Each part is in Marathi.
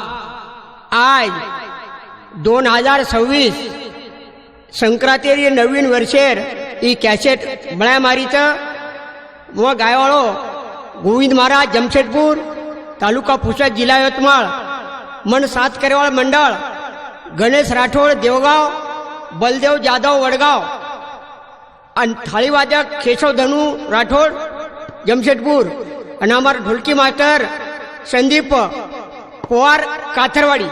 आज 2026 संक्रांती नवीन वर्षेर ही कॅसेट बळ्या मारीचं व गायवाळो गोविंद महाराज जमशेदपूर तालुका पुसद जिल्हा यवतमाळ मन सात करेवाळ मंडळ गणेश राठोड देवगाव बलदेव जाधव वडगाव आणि थाळीवादक केशव धनु राठोड जमशेदपूर आणि हमार ढोलकी मास्टर संदीप पवार काथरवाड़ी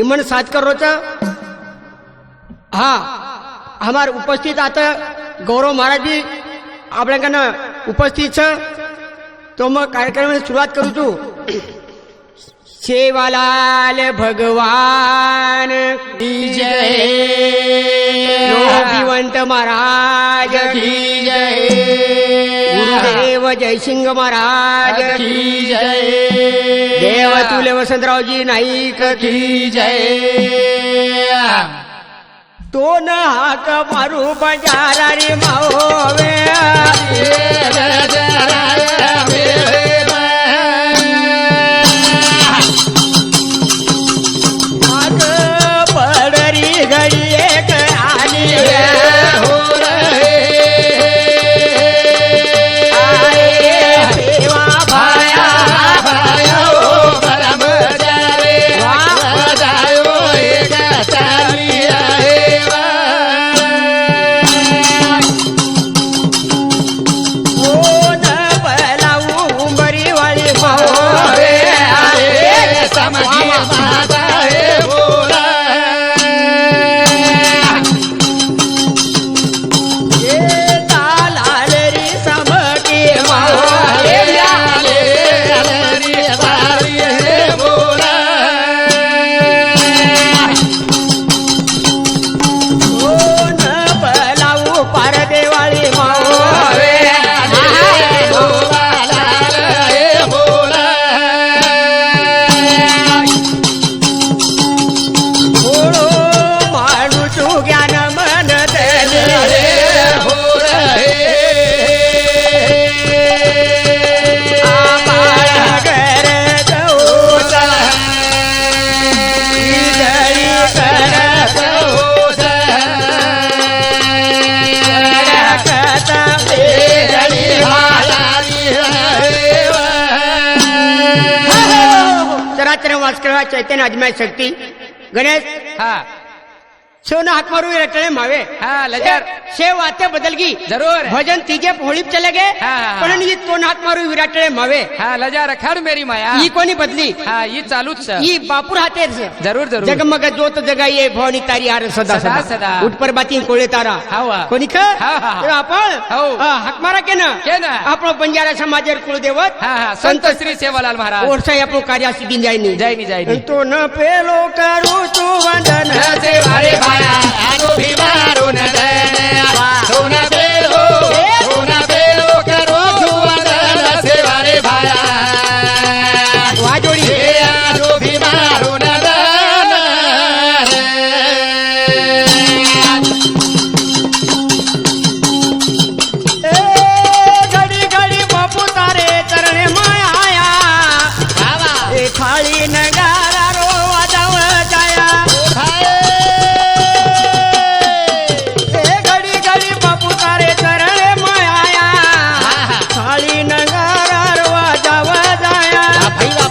इमन साथ करोचा हाँ हमार उपस्थित आता गौरव महाराज जी आपल्याकडे उपस्थित छ तो मग कार्यक्रम सुरुवात करू तू सेवालाल भगवान की जय लोभिवंत महाराज की जय गुरुदेव जयसिंग महाराज की जय देव तुले वसंतरावजी नाईक की जय तो न हाक मारू बजारा रे मावे पडरी घडी एक आली हो रे देवा भाया भाया हो ब्रह्मचारी वाजायो एक चाली आहे ओ न बलाऊ उंबरी वाली मावे आहे समजी माता हे बोला ये तालाल री समकी मावे आले री सारी हे बोला ओ न बलाऊ पारदेवाळी मावे आले बोला हे बोला बोलो माणूस ज्ञान मन देले आम्हाला घर जाऊचा विजयी करत होता कथा वेगळी मालाली चराचर वास्करवा चैतन्य अजमाय शक्ती गणेश हाँ सोना हाथ मारू रटणे मावे हाँ लजर शेव आते बदलगी जरूर भजन तीजे होळीप चले गे हाँ. पण ही तो हात मारू विराटणे मावे हाँ लजा रखाड़ मेरी माया ही कोणी बदली हाँ ये चालूच छ. ही बापूर हातेर से जरूर जरूर जगमग जोत जगाइए भवानी तारी आर सदा सदा, सदा सदा. उठ पर बाती कोळे तारा हावा. कोणी ख हा, हा, हा. तर आपण हो. हाक मारा के ना आपण बंजारा समाजेर कुलदेवत हाँ हाँ संत श्री सेवालाल महाराज ओरसाई आपण कार्यासी दिन जायनी जय नी तो न पेलो करू तू वंदन सेवारे भाया आनो भी मारो न सोना बेलो करो जुआन सेवारे भाया वाजोडी आनो भी मारो न घडी घडी बापू तारे चरणे माया ए थाळी नगारा रो वाजाव जाया ए घडी घडी बापू तारे चरणे माया थाळी नगारा रो वाजाव जाया भैया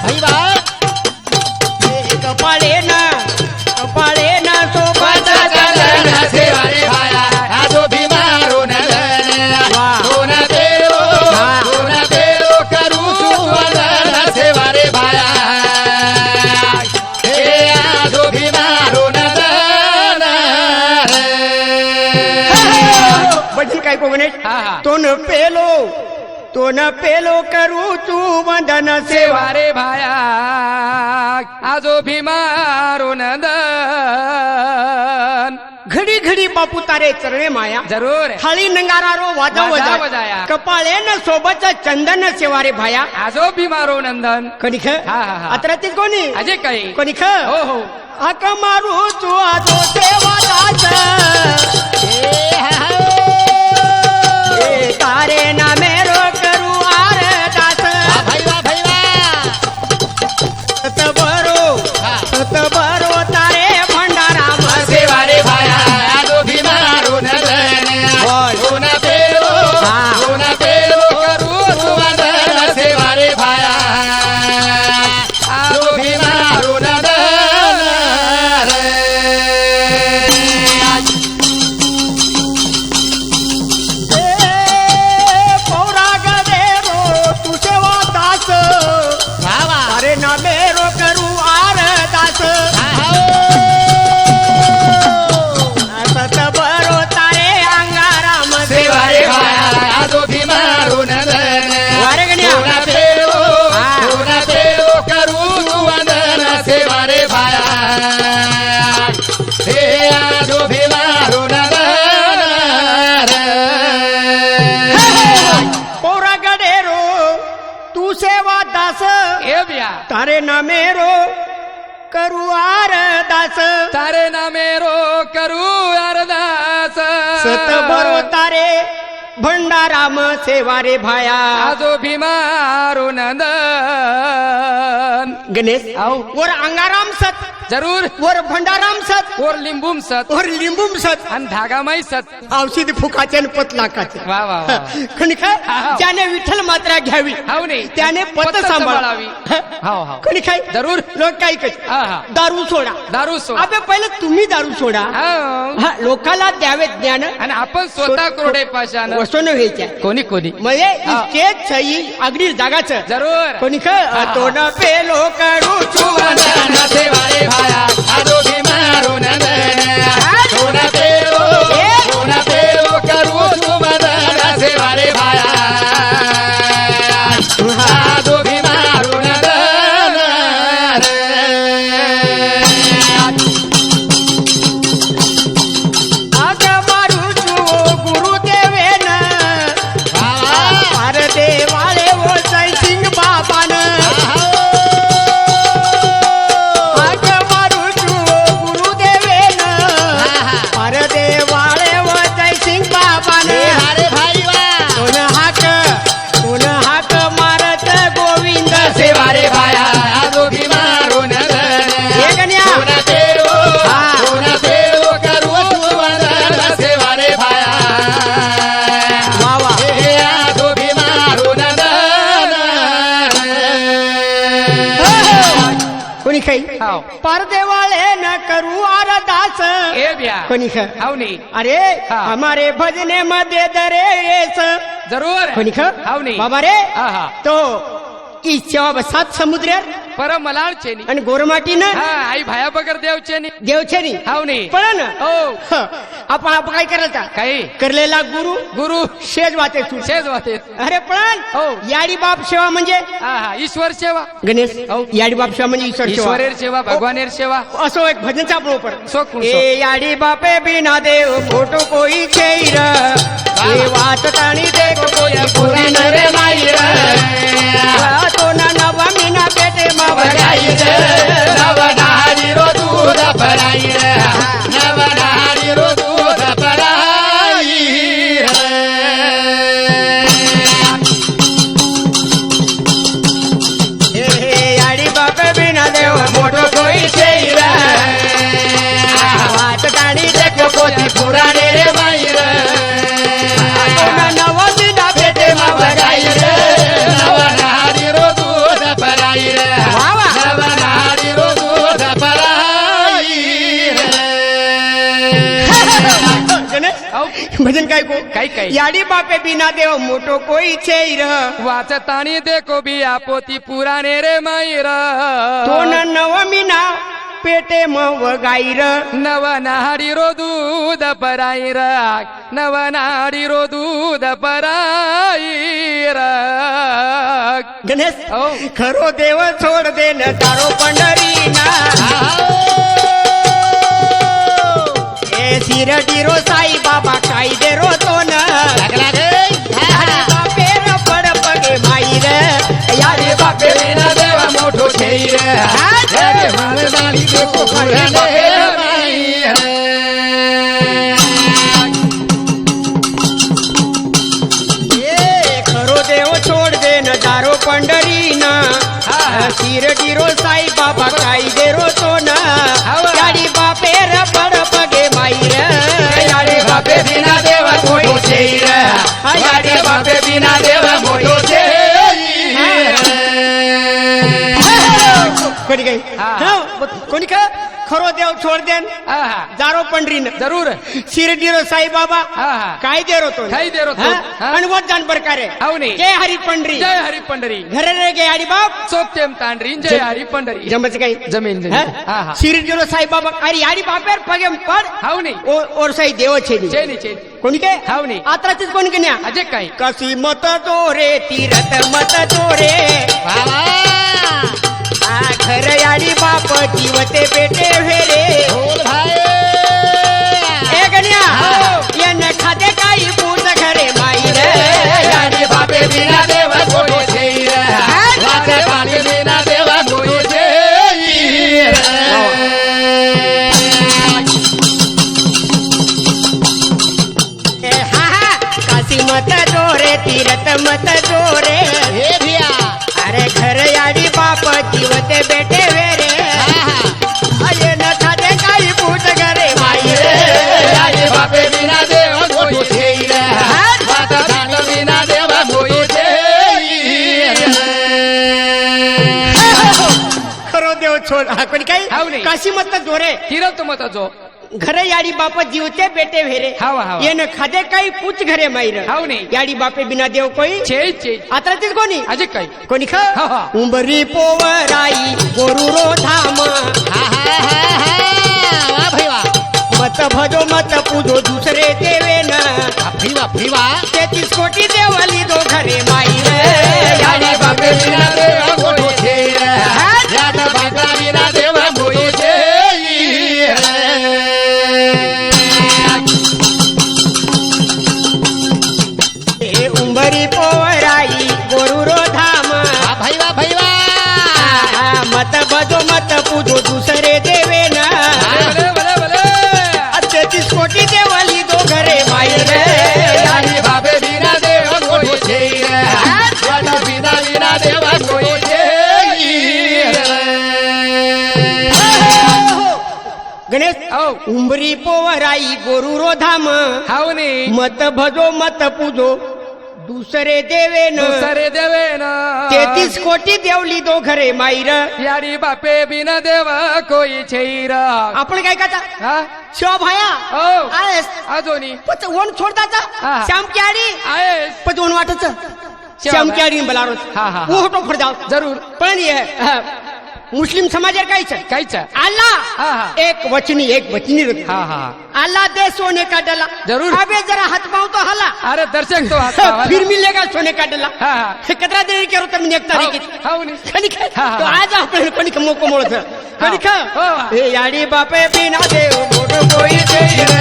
कपाळे ना सोबत चलन सेवारे भाया आजो भी मारो न सोना बेलो करू जुआन सेवारे भाया हे आजो भी मारो न बठी काय कोगणेश हाँ, हाँ. तो न पेलो करू तू वंदन सेवा सेवारे भाया आजो भी मारो न घडी घडी बापू तारे चरणे माया जरूर थाळी नंगारा रो वाजव वाजा वजाया वजाया. कपाळे न सोबत चंदन सेवारे भाया आजो भी मारो नंदन कोणी ख हा, हा, हा. अत्रातीच कोणी अजय काही कोणी ख हो हो हाक मारू तू आजो सेवा दास तारे ना मेरो सोना पेलो करू वंदन सेवा रे भाया आजो भीमारून दन पौराग देरो तू सेवा दास अरे ना मेरो करू आर दास असत बरो तारे अंगाराम सेवा रे भाया आजो भीमारून दन वारे गण्या. सोना पेलो करू वंदन सेवा रे भाया हे आजो भीमारून दन पौराग देरो तू सेवा दास ए बिया तारे ना मेरो करू आर दास तारे नामे रो करू अरदास सत बरो तारे भंडाराम सेवा रे भाया आजो भीमारू नंदन गणेश आओ. वर अंगाराम सत जरूर वर भंडाराम सत और लिंबूम सत वर लिंबूम सत आणि धागामाई सत औषध फुकाचे आणि पत लाकाचे वा वा वा खणिक हा. ज्याने विठ्ठल मात्रा घ्यावी हाव नाही त्याने पत सांभाळावी हाव हाव खणिक जरूर लोक काय कर हा हा दारू सोडा दारू सोड अबे पहिले तुम्ही दारू सोडा हाव. हा लोकाला द्यावे ज्ञान आणि आपण स्वतः क्रोडे पाशान वसवणं व्हायच्या कोणी कोणी म्हणजे हा. इतकेच सही अगदी जागाचं जरूर कोणी तो न पेलो करू वंदन सेवा रे भाया आजो भीमारू नंदन सोना पेलो करू वंदन सेवा रे भाया आजो भीमारू नंदन आग मारू गुरुदेवेन पार देवाळे ओ जयसिंग बाबान आग मारू गुरुदेवेन पार देवाळे ओ जयसिंग बाबान अरे भाई वा कोण हाक मारत गोविंद सेवा रे भाया आजो भीमारू नंदन हे गण्या. सोना पेलो करू वंदन सेवा रे भाया वा वा हे आजो भीमारू नंदन कोणी खाई हाव. परदेवाळे न करू आरदास ए बिया कोणी खा हाव नाही अरे हा. हमारे भजने मध्ये दरे येस जरूर कोणी खा हाव नाही बाबा रे हा हा तो ईच्या सात समुद्र परम मलाळचे नी आणि गोरमाटीनं हा आई भाया बगर देवचे नी देवछेनी हाव नाही पण हो आपण काय करायचा काही करलेला गुरु गुरु शेज वाते तू शेज वाते अरे पण हो. याडी बाप सेवा म्हणजे हा हा ईश्वर सेवा गणेश हो. याडी बाप सेवा म्हणजे ईश्वर सेवा ईश्वरेर सेवा भगवानेर सेवा असो एक भजन चा बरोबर सो कोण सो? ए याडी बापे बिना देव फोटो कोई छेर ए वाचतानी देख कोई पुराण रे माईर तो ना नवा मीना पेटे मा बगाई रे नवनारी रो दूध भराई रे नवनारी रो दूध भराई हे याडी बापे बिना देव मोठो कोई छेर वाचतानी देख कोती पुराणे रे माई रे तो ना नवा मीना पेटे मा बगाई रे नवनारी रो दूध भराई रे वा वा. नवनारी रो दूध भराई रे गणेश हाव. भजन काय को काय काय? याडी बापे बिना देव मोठो कोई छेर वाचतानी देखो बिया पोती पुराणे रे माईर तो न नवमीना पेटे मव गाईर नवनारी रो दूध पराईर नवनारी रो दूध पराईर गणेश हो. खरो देव सोड दे न तारो पंढरीना ए शिरडीरो साई बाबा काय दे रो तो न बापे र पड पगे माई रे याडे बापे बिना देव मोठो ठेईर जगे मालदारी देखो पुराणे रे माईर ए खरो देव सोड दे न तारो पंढरीना शिरडीरो साई बाबा काय दे रो तो न याडी बापे र पड पगे माई रे याडे बापे बिना देव मोठो છે વાડે બાપે વિના દેવ મોટો છે कोणी काही हा. हा, कोणी का खरो देव छोड देन आहा, जारो पंढरीन जरूर शिरडीरो साईबाबा आहा. काय देरो तो काय देरो तो? हा. आणि वत जाण प्रकारे అవుని जय हरी पंढरी जय हरी पंढरी घरे रे गे हरी बाप सोप्तेम तांड्री जय हरी पंढरी जमच काही जमीन आहा. शिरडीरो साईबाबा अरे हरी बापेर पगे पड అవుని और साई देव छे చేని చేని कोणी काय అవుని आत्राचीच कोणी कन्या अजय काय कशी मत दोरे तीरथ मत दोरे आ घर याडी बाप जीवते बेटे भेरे बोल भाई ए गण्या येन खाते काही पूर्ण घरे माई रे याडी बापे विना देव मोठो છે વાડે બાપે વિના દેવ મોટો છે ए हा हा काशी मत दोरे तीरथ मत दोरे હે ભિયા अरे घर याडी बाप जीवते बेटे भेरे येन खाते काही पूर्ण घरे माई रे याडी बापे विना देव मोठो છે વાડે બાપે વિના દેવ મોટો છે खरो देव छोड हा कोणी काही हावनी. काशी मत दोरे किरत मत जो घर याडी बाप जीवते बेटे भेरे हावा, हावा. येन खादे काही पूछ घरे माईर हावनी. याडी बापे बिना देव कोई છે છે आता तीच कोणी अजय काय कोणी खा हा, हा. उंबरी पोवराई गोरुरो धाम हा हा हा हा वा भाई वा मत भजो मत पूजो दुसरे देवे न भीवा भीवा 33 कोटी देवली दो घरे माईर याडी बापे विना देव मोठो છે याडी बापे विना देव मोठो છે ए उंबरी पोवराई गोरुरो धाम भाई वा मत भजो मत पूजो दुसरे देवे न भले भले भले 33 कोटी देवली दो घरे माईर याडी बापे विना देव मोठो છે याडी विना विना देव मोठो છે गणेश औ उंबरी पोवराई गोरुरो धाम हावनी मत भजो मत पूजो दुसरे देवे न दुसरे देवे ना 33 कोटी देवली दो घरे माईर याडी बापे बिना देव कोई छैर आपण काय करता हा शिवा भाया ओ आहेस आजोनी पच वन छोडताचा हा. श्याम की आडी आहेस पच वन वाटच श्याम की आडी बलारो हा, हा, हा. वो होटो फड जाओ जरूर पण ये मुस्लिम समाजात काहीच काहीच अल्लाह हा, हा. एक वचनी हा हा अल्लाह दे सोने का डला जरूर. अबे जरा हाथ पाँव तो हला अरे दर्शक तो आता फिर मिलेगा सोने का डला हा हा कतरा देरी करो तर मी एक तारीख हावनी कणिक हा, हा. तो आज आपण कणिक मोको मोळत कणिक हो. हे याडी बापे बिना देव मोठो कोई छैर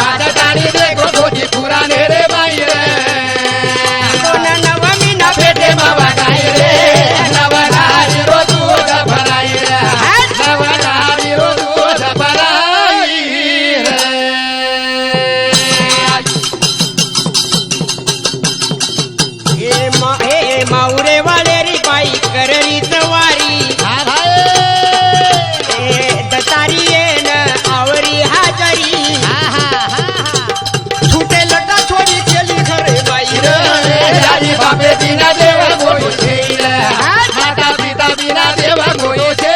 वादतारी देखो गोटी पुराने रे बाई रे सोना नवमी ना पेटे बाबा काय रे नवनारी रोज दूध भराई रे नवनारी रोज दूध भराई रे हे माऊरे वाले री बाई कररी तवारी हा भाई हे दतारी येन आवरी हाजरी हा हा हा छूटे लटा छोरी केली घरे बाई याडी बापे बिना देव मोठो છે माता पिता बिना देव मोठो છે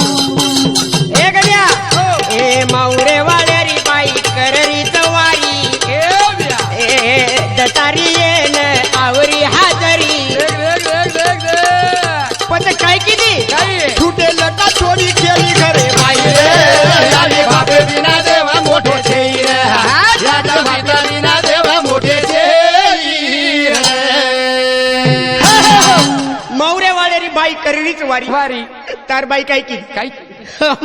हे गड्या हे माऊरे वाले री बाई कररी तवारी ए बिया हे दतारी येन आवरी हाजरी देख देख देख देख देख पण काय किती काय छूटे लटा छोरी केली घरे बाई याडी बापे बिना देव मोठो છે याडी बापे बिना देव मोठे છે माऊरे वाले री बाई कररीच वारी वारी तार बाई काय की काय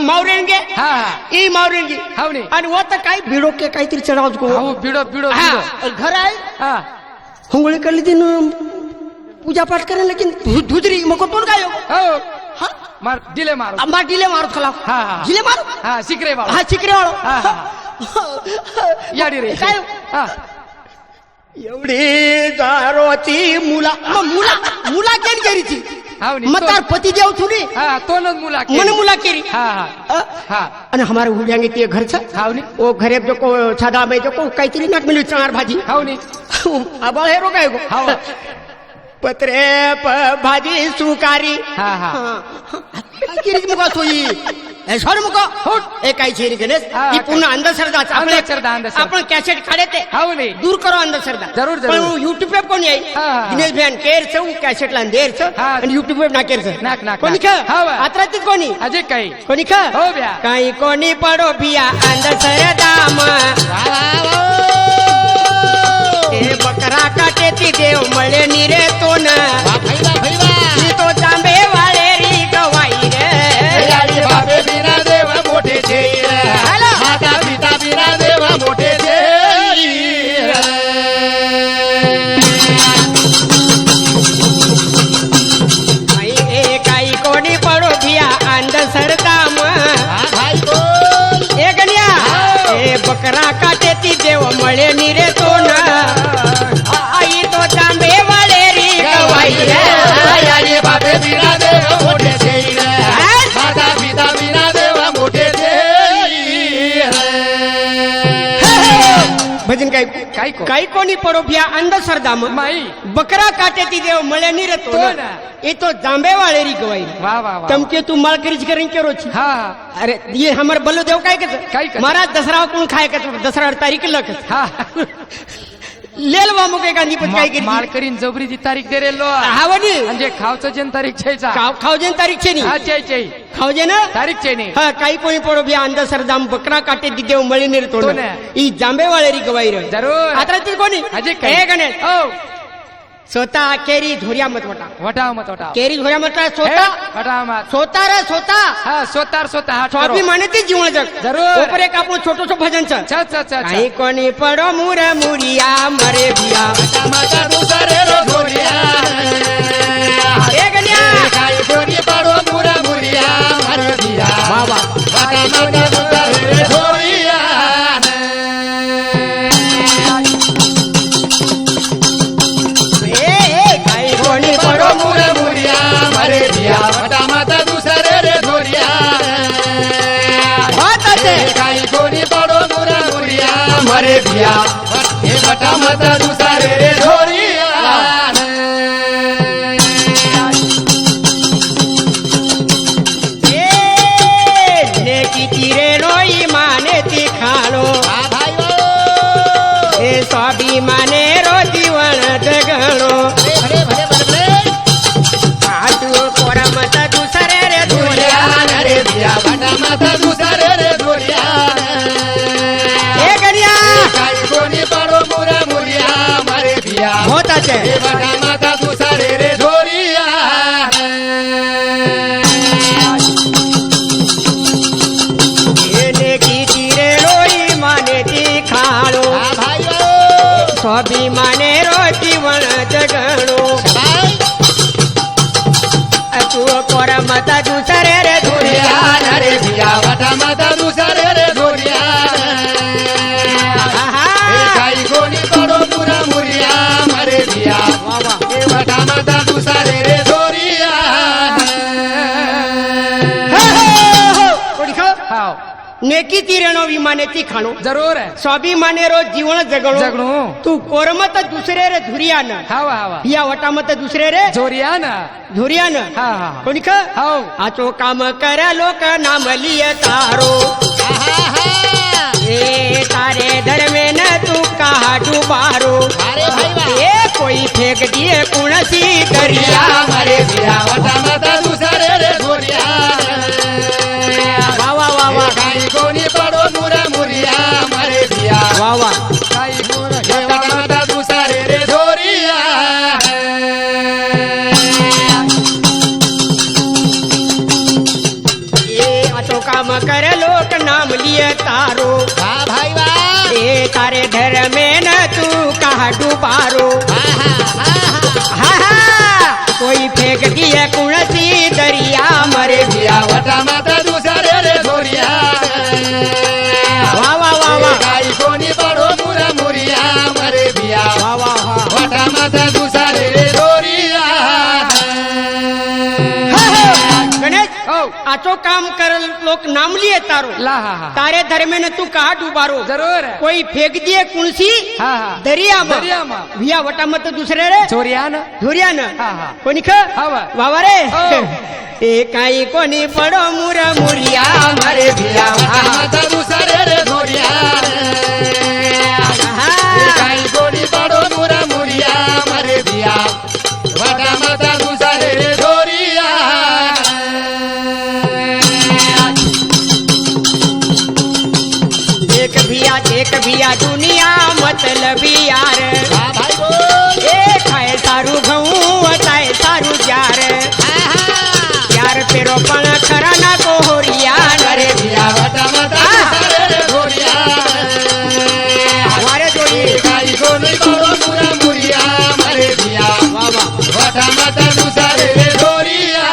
मावरेंगे हा ई मावरेंगी हावनी आणि वो तर काय भिडो के काहीतरी चढाव को हाव बिडो बिडो हा, बिडो घर आहे हा हुंगळी करली दिन पूजा पाठ करेन लेकिन धुदरी मको तोड काय हो हा मार दिले मार अम्मा डिले मारू खला हा, हा. जिले मारू हा सिकरे बाबा हा चिकरे वाळो हा, हा. याडी रे काय हा एवढी जारोती मुला मुला मुला केन करीची हाव नी, मतार पति देव थोडी हा तोनच मुला केली. मन मुला केरी हा हा हा आणि हमारे उड्यांगे ते घरचं हाव नी ओ घरे जो को सादा बाई जो को काहीतरी नाक मिळू चणार भाजी हाव नी आबाळ हे रोगाय गो हाव पत्रे भाजी सुकारी हा हा किरीच मुका सोई ए सर मुका होट ए काही छेरी गणेश हा, ही पूर्ण अंधश्रद्धा अंधश्रद्धा, अंधश्रद्धा. आपण कॅसेट काढे ते हाव नी दूर करो अंधश्रद्धा जरूर, जरूर. पण युट्यूब पे कोण येई हा, हा. दिनेश भॅन केरचं कॅसेटला अंधेरचं हा. आणि युट्यूब पे नाकेरचं नाक, नाक, कोणी नाक. ख हा, वा. आत्रातीत कोणी अजय काही कोणी ख हो ब्या काही कोणी पडो बिया अंधश्रद्धाम ए बकरा काटे ती देव मळे निरे तो न तो जांबे वाळे री गवाई रे बाबे बिना देव मोठे छे हॅलो. माता पिता बिना देव मोठे छे काही कोणी पडो भिया अंधश्रद्धाम भाई बोल ए गण्या ए बकरा काटे ती देव मळे निरे तो न आई तो जांबे वाळे री गवाई रे बाबे बिना देव मोठे छे माता पिता बिना देव मोठे छे भजन काही काही को काही कोणी पडो भिया अंधश्रद्धाम माई बकरा काटे ती देव मळे निरे तो तो न ना. ये तो जांबे वाळे री गवाई वा वा वा तमके तू मालकरीच करें के रोची हा अरे ये हमारे बल्लो देव काय काय काय करत? महाराज दसरा कोण खाय का दसरा तारीख लक हा लेल वा मुके गांधी पण काय करी माळकरीन जबरीची तारीख दे रेलो हावनी म्हणजे खावचं जेन तारीख छेचा खाव जेन तारीख छे नी हा चे चे खाव जे ना तारीख चे ने हा काही कोणी पडो भी अंधश्रद्धाम बकरा काटे दी देव मळी निर्तो तो ना. ई जांबे वाळे री गवाई रे जरूर आता ती कोणी अजय हे काही गणेश ओ स्वतः केरी धोरिया मत वटा वटाव मत वटाव केरी धोरिया मत स्वतः वटाव मत स्वतः रे स्वतः हा स्वतः स्वतः हात करो स्वाभिमाने ते जीवन जग जरूर. ऊपर एक आपण छोटो सो भजन छ छ छ छ काही कोणी पडो मुर मुरिया मरे भिया माता दुसरे रो धोरिया हे गण्या काही कोणी पाडो मुरा मुरिया मर दिया बाबा माता माता दुसरे रो धोरिया काही कोणी पडो मुरा मुरिया मरे दिया माता माता दुसरे रे धोरिया होताचे काही कोणी पाडो मुरा मुरिया मरे दिया हे माता माता दुसरे रे धोरिया किती रे रोई माने ती खाणो हे स्वाभिमाने रो जीवन जगणो आजू कोरमत दुसरे रे धुल्या रे दिया माता माता दुसरे रे धोरिया हे गण्या काही कोणी पाडो मुरा मुरिया मरे दिया होताचे हे माता माता दुसरे रे धोरिया किती रे रोई माने ती खाणो स्वाभिमाने रो जीवन जगणो तू कोरमत दुसरे रे धुल्या रे दिया माता माता दुसरे रे धोरिया काही कोणी पाडो मुरा मुरिया मरे दिया हे माता माता दुसरे रे धोरिया हाव नेकी तिरेनो विमाने ती खाणो जरूर आहे स्वाभिमाने रो जीवन जगणो जगणू तू कोरमत दुसरे रे धुरियान हावा हावा या वटामत दुसरे रे जोरिया ना धुरियान हा हा कोणी ख हाव आचो काम कर लोक नाम लिय तारो ए तारे धर्मे न तू कहा डुबारो ये कोई फेंक दिए कुणसी दरिया मरे दिया माता माता दुसरे रे धोरिया वा वा वा वा काही कोणी पाडो मुरा मुरिया मरे दिया वा वा काही कोणी माता माता दुसरे रे धोरिया ये आचो काम कर लोक नाम लिय तारो भाई वा ए तारे धर्मे न तू कहा डुबारो हा हा कोई फेंक दिए कुणसी दरिया मरे दिया माता माता दुसरे रे धोरिया वा वा वा वा काही कोणी पाडो मुरा मुरिया मरे दिया वा वा वा माता माता दुसरे रे धोरिया लोक नाम लिए तारो ला हाँ हाँ तारे धर्मे न तू कहा डूबारो जरूर कोई फेंक दिए कुणसी हाँ हाँ दरिया दरिया मा भिया वटा मत दुसरे रे चोरिया ना धुरिया न हाँ हाँ कोणी ख हाँ वा. वावा रे हो. ए काही कोणी पडो मुरा मुरिया मरे भिया माता दुसरे रे धोरिया हा. काही गोडी पाडो मुरा मुरिया मरे भिया वटा माता दुसरे रे धोरिया देख भिया दुनिया मतलब यार हाँ भाई बोल ए खाए सारू घऊ वताए सारू जार यार पेरो पण खरा ना को होरिया मरे भिया वटा माता दुसरे रे धोरिया हमारे जोड़ी काही गोडी पाडो मुरा मुरिया मरे भिया वाह वाह वटा माता दुसरे रे धोरिया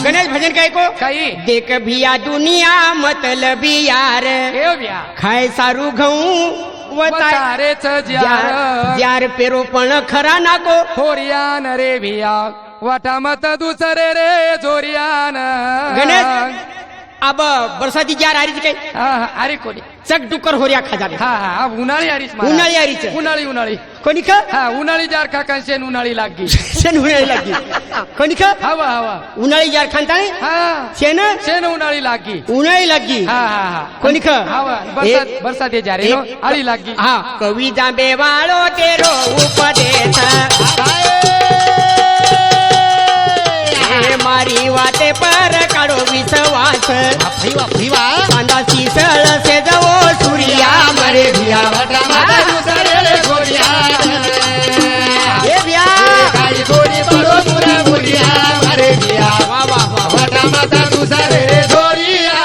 गणेश भजन काय को काही देख भिया दुनिया मतलब यार केव भ्या खाए सारू घऊ वताए वतारेच जार यार पेरो पण खरा ना को होरियान रे भिया वाटा मत दुसरे रे जोरियान गणेश अब बरसाती जार आरीच काय अरे कोणी चक डुकर होरिया खजाने हा हा अब उन्हाळी आरीस उन्हाळी आरीच उन्हाळी उन्हाळी कोणी ख हा उन्हाळी जार खाकान शेन उन्हाळी लागी शेण उन्हाळी लागी कोणी ख हवा हवा उन्हाळी जार खानताय हा शेण शेन उन्हाळी लागी उन्हाळी लागी हा हा हा कोणी ख हवा बरसात बरसात ये जारे नो आळी लागी हा कवी जांबे वाळो तेरो उपदेश हे मारी वाटे पर काढो विश्वास कांदा शिसळ से जवो सूर्या मरे भिया वाटा माता दुसरे रे गोरिया हे भिया काही गोडी पाडो मुरा मुरिया मरे भिया वा वा वा वाटा माता दुसरे रे गोरिया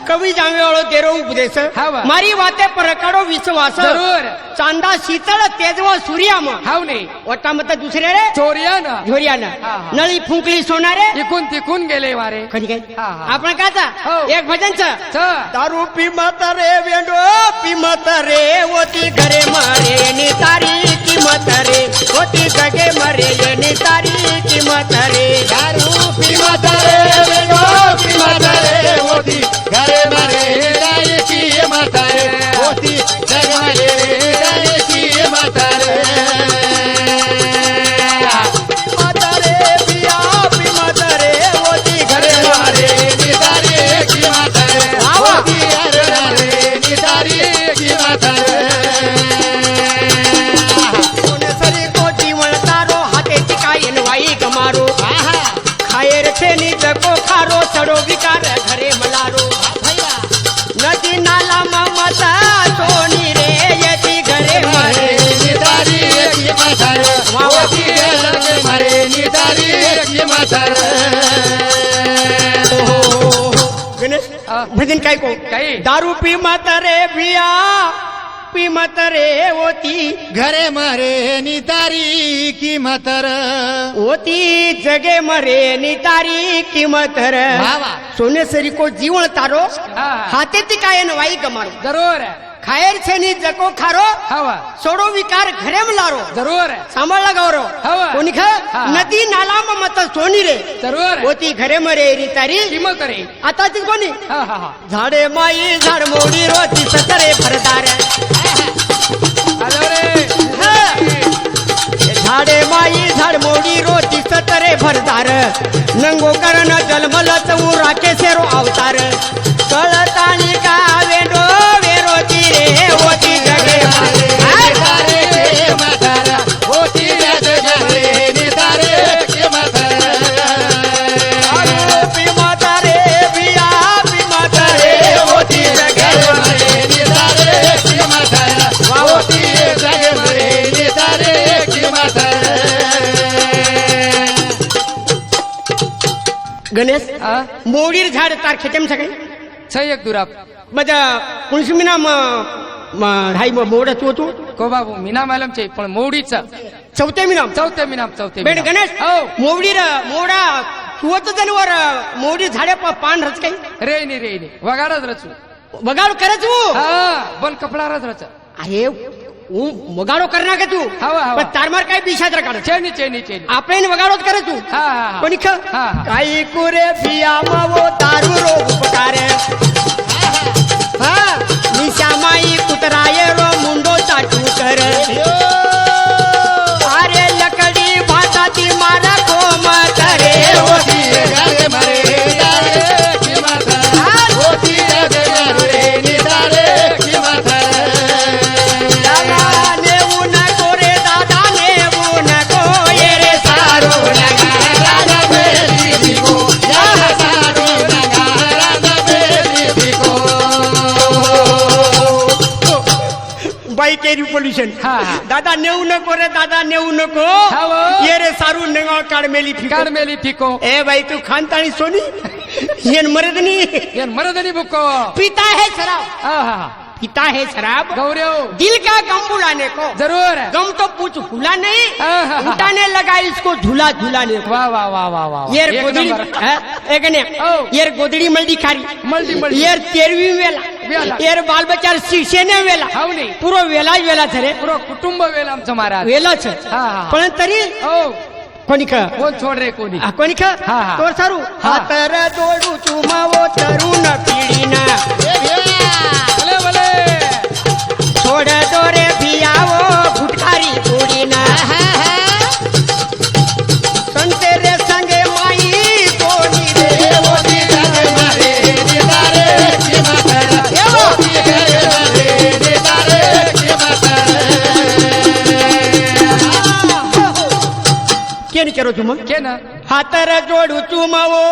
कवी जांबे वाळो तेरो उपदेश हा वा. मारी वाटे पर काढो विश्वास जरूर चांदा शीतळ तेजवा सूर्या म हाव नाही वटा मत दुसरे रे चोरिया ना झोरियानं हा, हा. नळी फुंकली सोनारे इकून तिकून गेले वारे कधी काय हा, हा. आपण काचा हो. एक भजनच च दारू पिमत रे वेंडो पिमत रे होती घरे मरे नितारी किमत रे होती जगे मरे ये नितारी किमत रे दारू पिमत रे वेणो पिमत रे होती घरे मरे जायची म्हातारे होती जगमरे जायची म्हातारे पिमत रे पिया पिमत रे होती घरे मरे नितारी की म्हातारे वा वा. होती रे नितारी की म्हातारे सरी को जीवन तारो हाते टिकाईन वाई गमारो खायर छे नी जको खारो चढो विकार घरे मलारो नदी नाला ममता सोनी रे यती घरे मरे नितारी की म्हातारे होती जगमरे नितारी की म्हातारे गणेश हा. भजन काय को काही दारू पिमत रे भिया पिमत रे होती घरे मरे नितारी की म्हातार होती जगे मरे नितारी किमत रे वावा. सोने सरी को जीवन तारो हा. हाते ती काय वाई गमारो जरूर खायर छे नी जको खारो हवा सोडो विकार घरे मलारो जरूर सांभाळला गौरव हवा. कोणी ख हा. नदी नाला मत सोनी रे जरूर होती घरे मरे रितारी किंमत रे आता ती कोणी हा हा हा झाडे माई झाड मोडी रोती सतरे भरदार आलो रे झाडे माई झाड मोडी रोती सतरे भरदार नंगो करण जलमल चऊ राखे सेरो अवतार कळतानी का वेंडो वेरोती रे होती जगे नितारे की म्हातार होती जगमरे नितारे की म्हातार पिमत रे बिया पिमत रे होती जगे जगमरे नितारे की म्हातार होती जगमरे नितारे की म्हातार गणेश आ मोडीर झाड तार खेचम सगळे छय एक दुराप माझा कुणसुमीना हाय मोड तू को बाबू मीना मालम छे पण मोडीच चौथे मिनाम चौथे मीनाम चौथे बेड गणेश हो मोवडीर मोडा तुवत जनावर मोडी झाडे पान रच काही रे नी वगाडच रचू बगाड करच हा बन कपडा रच अरे વગાડો કર નાખે તું હવા, હવા. પણ તારમાર કઈ બિશાત્ર કાઢે ચેની ચેની ચેની આપણે એને વગાડો જ કરે તું હા હા હા. કોની ખ હા, હા. કાઈ કુરે પિયામાં વો તારું રોગ ઉપકારે હા નિશામાં ઈ કુતરાએ રો મુંડો ચાટું કરે અરે લકડી ભાતાતી મારા કોમ કરે ઓતી ગારે મારે ડારે કી માથા ઓતી ગારે મારે ની ડારે કી માથા દાદા ને ઉન કોરે દાદા ને ઉન કો એ રે સારો રાજા બે દીકો યા સારો રાજા બે દીકો ભાઈ કેરી પોલ્યુશન હા, હા. દાદા નેવું ન કોરે દાદા નેવું ન કો હાવો. એ રે સારું નેવા કાળ મેલી ફીકો કાળ મેલી ફીકો એ ભાઈ તું ખાનતાણી સોની યેન મરદની એન મરદની બુકો पीता है शराब આહા पीता है शराब ગૌરવ दिल का गम बुलाने को જરૂર गम तो पूछ भूला नहीं आहा। उठाने लगा इसको झूला झूलाने को વાહ વાહ વાહ વાહ વાહ येर એક गोदड़ी નંબર. एक ने ओ। येर गोदड़ी मल्दी खारी મલ્ટી મલ્ટી येर 13वी वेला वेला. येर बाल बच्चा शीशे ने वेला હાવ નહીં पूरो वेला જ वेला છે रे પૂરો કુટુંબ વેલામ છે મારા વેલો છે હા, હા. પણ તરી ઓ કોની ખ કોણ છોડ રે કોની આ કોની ખ હા, હા. તો સારું હા. હાતર દોડું ચુમાવો તરુણ પીડીના ભલે ભલે છોડ દોરે ભિયાવો ભૂટકારી પૂડીના સંતે રે સંગે માઈ કોની રે ઓતી ગારે મારે ની ડારે કી માથા એવો. ઓતી ગારે મારે ની ડારે કી માથા કેની કરો છું કે ના હાતર જોડું ચુમાવો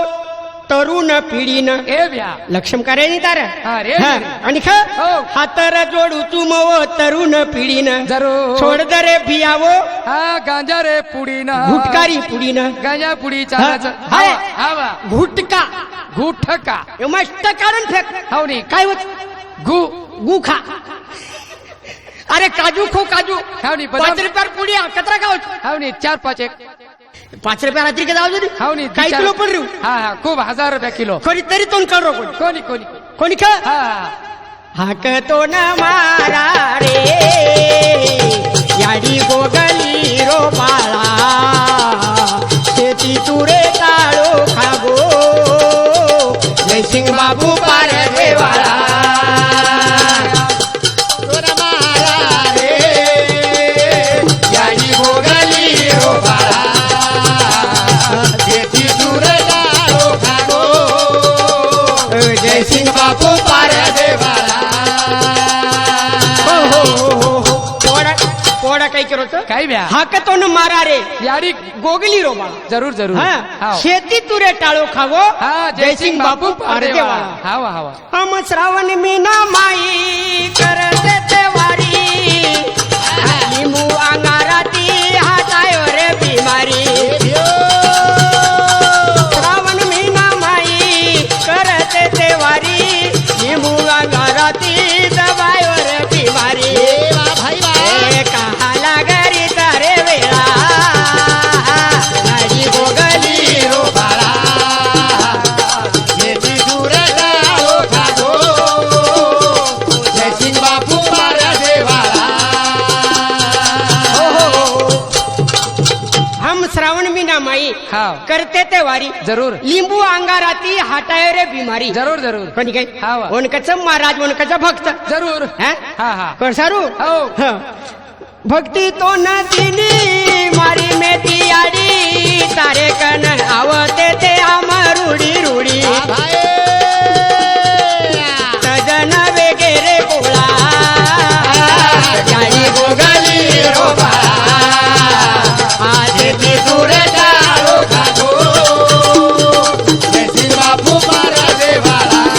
તરુણ પીડીના એ વ્યા લક્ષમ કરે નહીં તારે હા, રે, હા, રે. અને ખ ઓ. હાતર જોડું ચુમાવો તરુણ પીડીના જરૂર છોડ દરે ભિયાવો હા ગાંજા રે પૂડી ના ભૂટકારી પૂડીના ગાંજા પૂડી ચાલે છે હા. આવા આવા ભૂટકા ગુઠકા એમાં ટકારણ ફેક હાવ નહીં કાઈ વચ ગુ ગુખા અરે કાજુ ખો કાજુ હાવ નહીં 5 બધા રૂપિયા પૂડી કતરા ખાવ છો હાવ નહીં 4-5 એક 5 રૂપિયા રાત્રી કે દાવ છો હાવ નહીં કાઈ કિલો પર રહ્યું હા હા ખૂબ 1000 રૂપિયા કિલો ખરી તરી તો કરો કોઈ કોની કોની કોની ખા હા હાક તો ના મારા રે યાડી ગોગલી રો પાળા ખેતી તુરે તાળો ખાગો જયસિંહ બાબુ પાર દેવાળા તોરા મારા રે યાડી ભોગલી રો બાળા જેથી દૂર દાડો ખાગો જયસિંહ બાપુ પાર પોડા કઈ કરો છો કઈ વ્યા હાક તો ન મારા રે યાડી ગોગલી રો પાળા જરૂર જરૂર હા હાવ. ખેતી તુરે ટાળો ખાવો હા જયસિંહ બાપુ પાર દેવાળા હાવા હાવા हम श्रावण मीना माई करते तेवारी नींबू अंगाराती हातायो रे बीमारी श्रावण मीना माई करते तेवारी नींबू अंगाराती दबायो रे बीमारी ए कहाला गरी तारे वेळा नाडी गोगली रो बाळा જેથી દૂર દાડો ખાગો જયસિંહ બાપુ મારા દેવાળા हम श्रावण मीना माई हाव करते तेवारी जरूर लिंबू अंगाराती हाटायो रे बीमारी जरूर जरूर कोणी काय हाव. वनकचं महाराज वनकचं भक्त जरूर हा हा हा कोण सारू हो. हा. भक्ती तो न दिली मारी मेती आडी तारे कन आवते ते आम रुडी रुडी तजन वेगेरे गोळा जाई गोगली रोबा आज ती दूर દાડો ખાગો જયસિંહ બાપુ મારા દેવાળા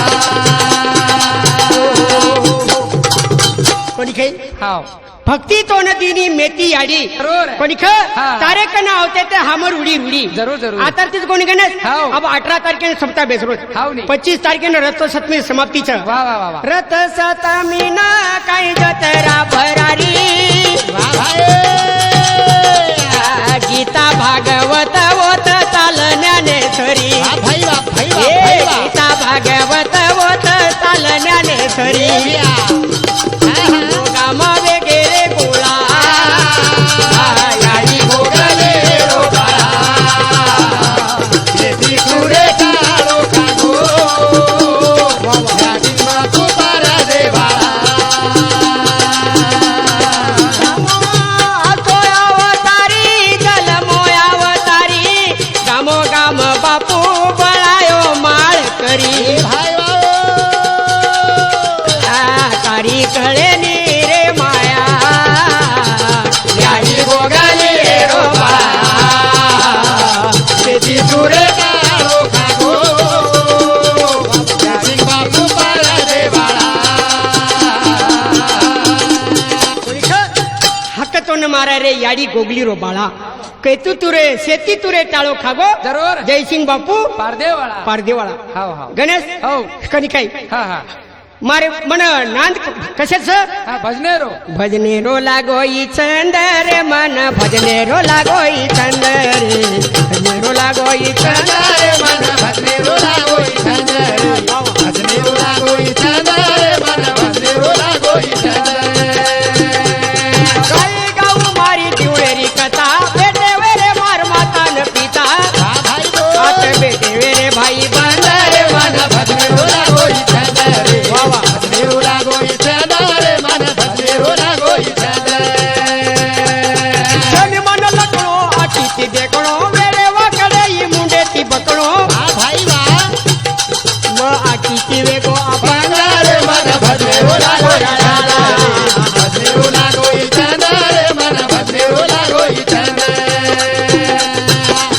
कोणी काही हाव भक्ती तो नदीनी मेती आडी जरूर कोणी ख हा. तारे कन आवते ते हमर उडी रुडी जरूर जरूर आता तीच कोणी गणेश हाव. अब 18 तारखेने सप्ताह बेसरोज हाव नाही. 25 तारखेने रथ सप्तमी समाप्तीचं वा वा वा वा रथ सतमीना काही जतरा भरारी गीता भागवत होत चालण्याने सरी गीता भागवत होत चालण्याने सरी गामा वगैरे गोळा रे याडी गोगली रो बाळा कैतू तुरे शेती तुरे टाळो खागो जरूर जयसिंग बापू पारदेवाळा पारदेवाळा हो हो गणेश हो कधी काही हा हा मारे मन नांद कशाच हा भजनेरो भजने रो लागोई चंदर मन भजने रो लागोई चंदर भजने रो लागोई चंदर मन भजनेरो लागोई चंदर भजनेरो लागोई चंदर मन भजनेरो लागोई चंदर गाई गाऊ मारी दिवळेरी कथा बेटे वेरे मार माता न पिता हा भाई बोल आत बेटे वेरे भाई बंदर मन भजनेरो लागोई चंदर वावा भजनेरो लागोई चंदर मन भजनेरो लागोई चंदर शनि मन लकड़ो आखी देखणो वेरे वाकडे ई मुंडे ती बकणो हा भाई वा म आखी ती वेगो चंदर मन भजनेरो लागोई चंदर भजनेरो लागोई चंदर मन भजनेरो लागोई चंदर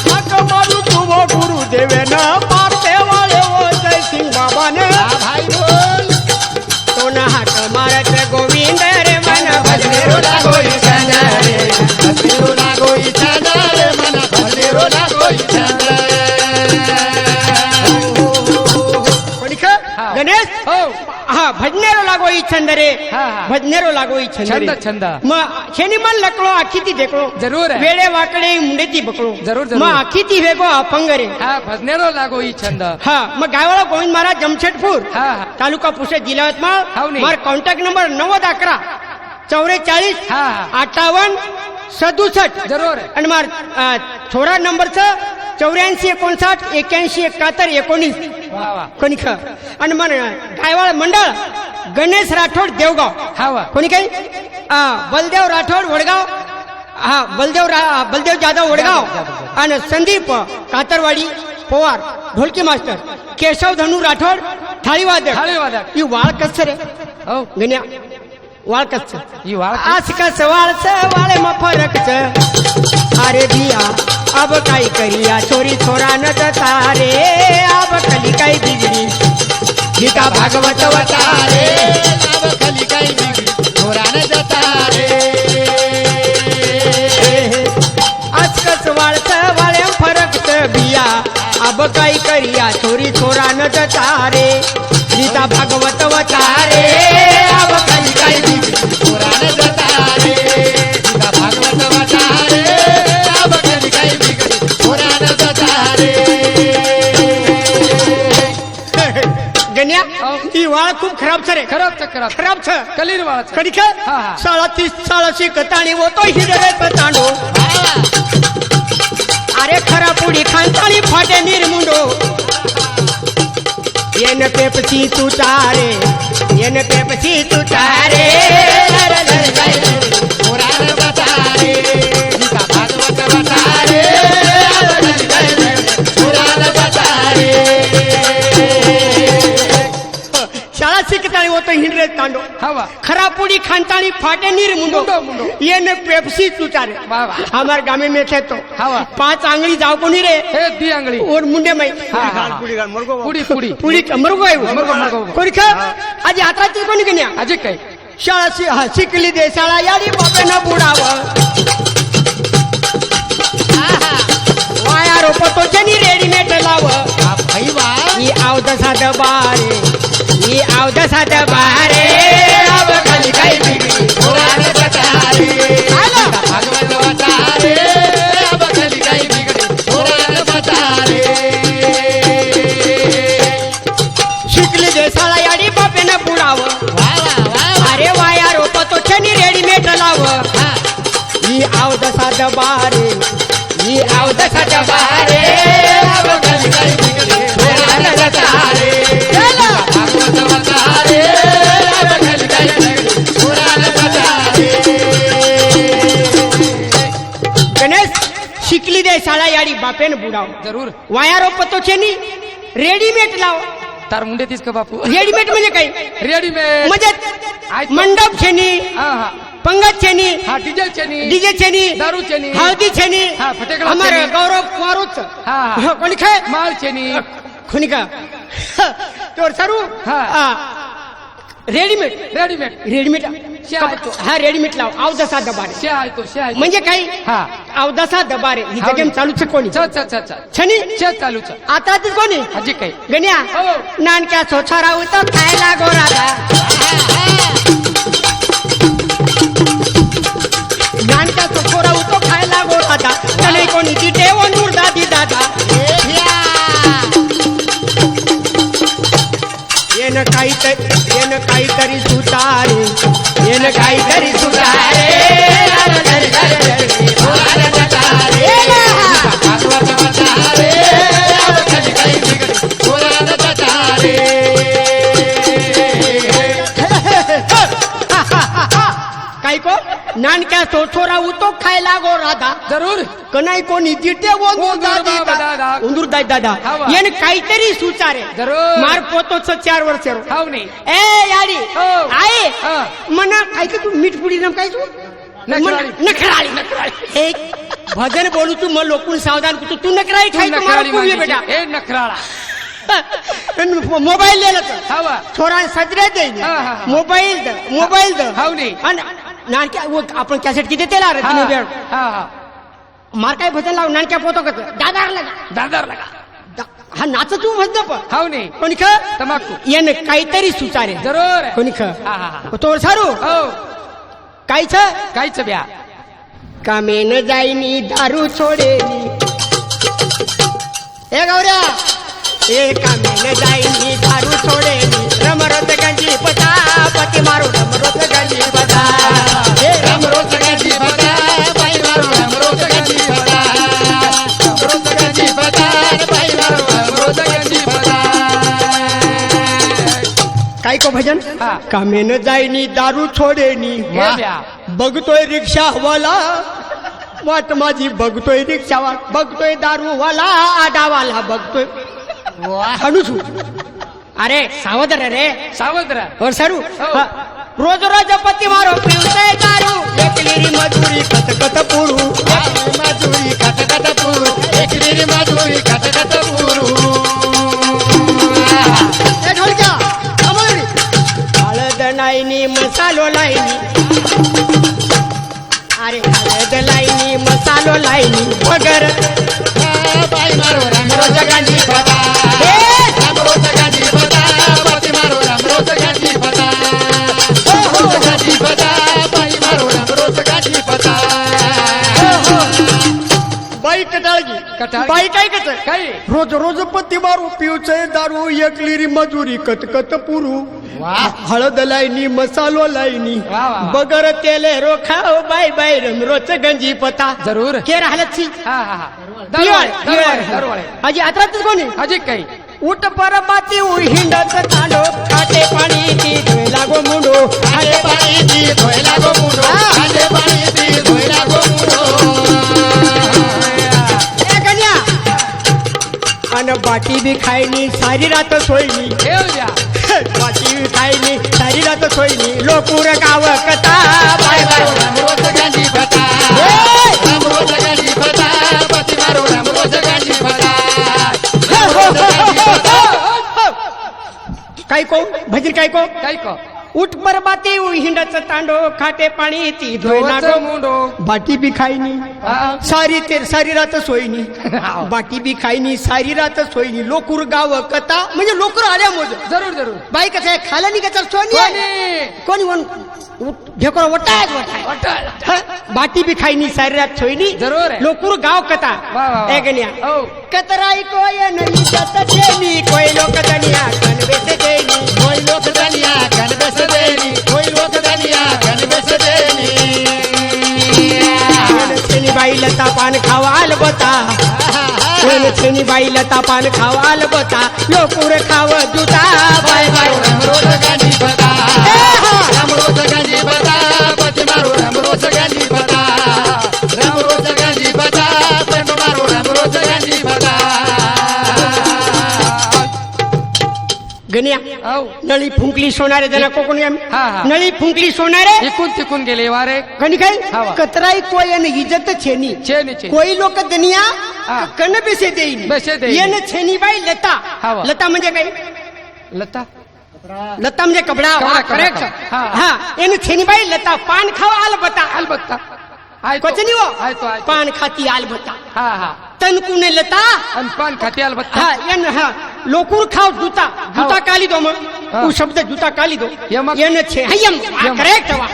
हाक मारू तुवो गुरु देवे न पारते वाले ओ जय सिंह बाबा ने हा भाई बोल तो न हाक मारत गोविंद रे मन भजनेरो लागोई चंदर भजनेरो लागोई चंदर मन भजनेरो लागोई चंदर हा. गणेश हो हा भजनेरो लागो ई छंद रे हा, हा. भजनेरो लागो ई छंद रे छंद छंद मग शेनी मन लकळो आखी ती देखो जरूर आहे वेळे वाकडे मुंडे ती बकळो जरूर, जरूर. मग आखी ती वेगो अपंग रे हा भजनेरो लागोई छंद हा मग गायवाळा गोविंद महाराज जमशेदपूर हा हा तालुका पुणे जिल्हा हाव यवतमाळ नाही. मार कॉन्टॅक्ट नंबर 9011 44 हा हा 58 67 जरूर आणि मार छोरा नंबरचं 84 59 81 71 19 वा वा कोणी ख आणि मन गायवाळ मंडळ गणेश राठोड देवगाव हा वा कोणी काही बलदेव राठोड वडगाव हा बलदेव जाधव वडगाव जाधव. आणि संदीप कातरवाडी पवार ढोलकी मास्टर केशव धनु राठोड थाळीवादक थाळीवादक. ही वाळ कच्छ रे हो गण्या वाळ कच्छ ही वाळ आज कस वाळच वाळे म फरकच अरे भिया अब काय करिया छोरी छोरा न तारे अब खाली काय बिगडी गीता भागवत वतारे लाभ खाली काही बिगडी थोरान जतारे आज कस वाळच वाळे फरकच भिया अब काय करिया छोरी छोरा न तारे गीता भागवत वतारे अब खाली काय बिगडी थोरान जतारे तुझा भागवत वतारे लाभ खाली काही बिगडी थोरान जतारे गण्या हो. ही वाळ खूप खराब छ रे खराब चक्रात खराब छ कलीर वाळाचं कधी हा, हा. साळा 30 साळा शिकताणी होतो हिरे तांडो अरे खरा पुडी खानताळी फाटे निर्मुंडो येन पेपसी तुटारे येन पेपसी तुटारे थोरान जतारे तुझा भागवत वतारे लाभ खाली काही बिगडी थोरान जतारे शाळा शिकताणी होतो हिरे तांडो हवा खरा पुडी खानताळी फाटे निर्मुंडो मुंडो, मुंडो. येन पेपसी तुटारे वाह, वाह. हमार गामे में थे तो हवा 5 आंगली जाओ कोणी रे हे दी अंगली और मुंडे में हा, हा, हा. पुडी पुडी पुडी मृग मृग. कोणी खा आज यात्रा ती कोणी गण्या अजय काय शाळा शिकली दे शाळा याडी बापे न बुडाव वाया रोपतो जनी रेडीमेड लाव हा भाई वा ही आवद साध बारे ही आवद साध बारे अब खाली काही बिगडी थोरान जतारे आलं. भागवत वतारे लाभ खाली काही बिगडी थोरान जतारे शिकली दे शाळा याडी बापे न बुडाव वा वा वा अरे वाया रोपतो जनी रेडीमेड लाव हा ही आवद साध बारे ही आवद साध बारे लाभ खाली काही बिगडी थोरान जतारे चला. भागवत वतारे लाभ खाली काही बिगडी थोरान जतारे गणेश शिकली दे शाळा याडी बापेन बुडाव जरूर वाया रोपतो छेनी रेडीमेड लाव तार मुंडे तीस का बापू रेडीमेड म्हणजे काय रेडीमेड म्हणजे आयतो. मंडप छेनी हा हा पंगत छेनी हा डिझेल चेनी डीजे छेनी दारू चेनी हळदी छेनी हा, फटाकडा हमारे छेनी. गौरव कुमारोच हा, हा. कोणी खाय माल चेनी कोणी का तोर सरू हा. रेडीमेड रेडीमेड रेडीमेड शे आहे तो. हा रेडीमेड लाव अवदसा दबारे शे आहे तो, शे आहे तो. म्हणजे काही हा अवदसा दबारे ही हो. गेम चालूच कोणी चल चल चल चल छनी शे चालूच आता ती कोणी हजी काही गण्या हो. नानक्या छोछारा तो खायला गोरादा नानक्या छोछोरा तो खायला गोरादा चले कोणी तिथे वंदूर दादी दादा येन काहीतरी सुतारे येन काहीतरी सुतारे काही को नानक्या छोरा उतो खायला गो राधा जरूर कनाई कोणी तिथे उंदूर दाई दादा हवा. येन काहीतरी सुचारे जरूर. मार पोतोच 4 वर्ष हाव नाही ए याडी हो. आहे हा. मना काय का तू मीठ पुडी नम काय तू नखराळी. नखराळी एक भजन बोलू तू मग लोकून सावधान तू नखराळी तू खाई तू नखराळी मारू मांडीची. बेटा ए नखराळा मोबाईल दिला तर हवा छोरा सजरे देईल हा, हा, हा. मोबाईल द हाव नाही आणि नानक्या आपण कॅसेट किती तेला रे हा तुम्ही वेळ हा हा मार काय भजन लाव नानक्या पोतो का दादार लगा दादार लगा हा नाच तू भजन पण हाव नाही कोणी ख तमाकू येन काहीतरी सुचारे जरूर कोणी ख हा हा हा तो सारू हो काहीच काहीच ब्या कामेन जाईनी दारू छोडेनी ए गौऱ्या ए कामेन जाईनी दारू छोडेनी रमरत गंजी पता पती मारू रमरत गंजी पता हे रमरोज गंजी बता बाई मारो रमरोज गंजी बता रमरोज गंजी बता बाई मारो रमरोज गंजी बता काय को भजन हा. कामेन जाईनी दारू छोडेनी हे ब्या बघतोय रिक्षावाला वाट माझी बघतोय रिक्षावाला बघतोय दारूवाला आडावाला बघतोय हनुसू अरे सावध रे सावध राहा और सारू हो. हा. रोज रोज पती मारो पिवतय दारू एकली मजुरी कत कत पुरू मजुरी कट कट पूर एक रीरी मजुरी कट कट पूरू ए ढोलक्या अमरी हळद लाईनी मसालो लाईनी अरे हळद लाईनी मसालो लाईनी वगर बाई मारो रमरोज गंजी बता रमरोज गंजी बता पती मारो रमरोज गंजी बता रमरोज गंजी बता बाई मारो रमरोज गंजी बता बाई कटाळगी कटाळगी. बाई काय कच काही रोज रोज पती मारू पिवचय दारू एकली मजुरी कत कत पुरू वाह हळद लाईनी मसालो लाईनी वा, वा, वा. बगर तेले रोखाओ बाई बाई रमरोच गंजी पता जरूर के राहलत सी हा हा हा दरवाळे अजी आत्रातच कोणी अजय काही उठ परबाती हिंडत तांडो खाटे पाणी ती धुयला गो मुंडो खाटे पाणी ती धुयला गो मुंडो खाटे पाणी ती धुयला गो मुंडो ए गण्या अन बाटी बी खायनी सारी रात सोयनी ठेव द्या बाटी बी खायनी सारी रात सोयनी लोकूर गाव कथा बाय बाय रमरोज गंजी बता रमरोज गंजी बता पती मारो रमरोज गंजी बता रमरोज गंजी बता काय को भजन काय को काही को उठ परबाती हिंडच तांडो खाटे पाणी ती धुयला धुवाचं गो मुंडो बाटी बी खायनी सारी रात सोयनी हाव. बाटी बी खायनी सारी रात सोयनी लोकूर गाव कथा म्हणजे लोकूर आल्या मोज जरूर जरूर बाई कसं आहे खायला नाही का सोनी कोणी वन ढेकोर वटायच वटाय वाटल बाटी बी खायनी सारी रात सोयनी जरूर आहे. लोकूर गाव कथा वा, वा, वा. ए गण्या हो कतराई कोय नली जत देनी कोई लोक दनिया कनवेस देनी कोई लोक दनिया कनबेस देनी कोई लोक दनिया कनबेस देनी छेनी बाई लता पान खावाल बता छेनी बाई लता पान खावाल बता लोकूर खाव जुता बाय बाय रमरोज गंजी बता रमरोज गंजी बता पती मारो रमरोज गंजी बता रमरोज गंजी बता पती मारो रमरोज गंजी बता गण्या औ नळी फुंकली सोनारे जना कोकणी आम्ही हा, हा. नळी फुंकली सोनारे इकून तिकून गेले वारे गणी काय हवा. कतराई कोय न इज्जत छेनी चेनी चेनी कोई लोक दनिया हा. कन बेसे देईन बेसे देईन. येन छेनी बाई लता हवा. लता म्हणजे काय लता लता म्हणजे कपडा कपडा, करेक्ट हा. हा એને છેનીબાઈ લતા પાન ખાવા આલબતા अलबत्ता आय तो. કોચની હો आय तो आय तो. પાન ખાતી આલબતા हा हा તનકુને લતા आणि पान खाते अलबत्ता હા એને હા લોકુર ખાવ જૂતા જૂતા કાલી દો માં હા. હું શબ્દ જૂતા કાલી દો યમક. એને છે હયમ યમ. કરેક્ટ હવા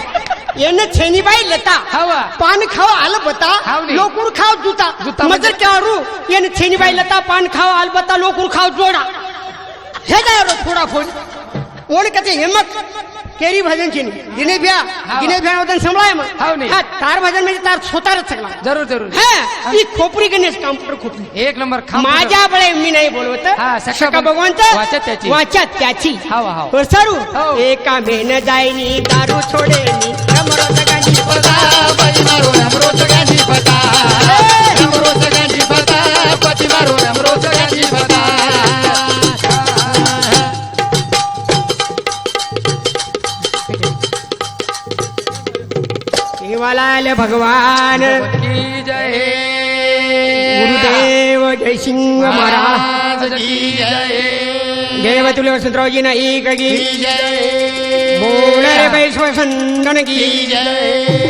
એને છેનીબાઈ લતા हवा પાન ખાવા આલબતા હાવની. લોકુર ખાવ જૂતા જૂતા મજર ક્યારું એને છેનીબાઈ લતા પાન ખાવા આલબતા લોકુર ખાવ જોડા હે જાયરો થોડા ફોન ઓણ કતે હિંમત કેરી ભજન છે દિને ભ્યા હા. દિને ભ્યા વદન સંભળાય માં હાવની. હા તાર ભજન में તાર છોતાર सकला जरूर जरूर હે ઈ ખોપરી ગણેશ કામ પર ખોપરી एक नंबर खाम माझ्या बळे मी नाही बोलवत हा, सख्या सख्या भगवानचं वाचा त्याची. वाचा त्याची हाव, हाव. हो सारू हो. एका मेन जायनी दारू छोडेनी रमरो सगांची पता पती मारो रमरो सगळ्यांची पता रमरो सगळ्यांची पता पती मारो रमरो सगळ्यांची पता देवालाल भगवान की जय गुरुदेव जय सिंह महाराज महाराज की जय देव तुले वसंतरावजी ना एक गी की जय बोल रे बैसव संदन की की जय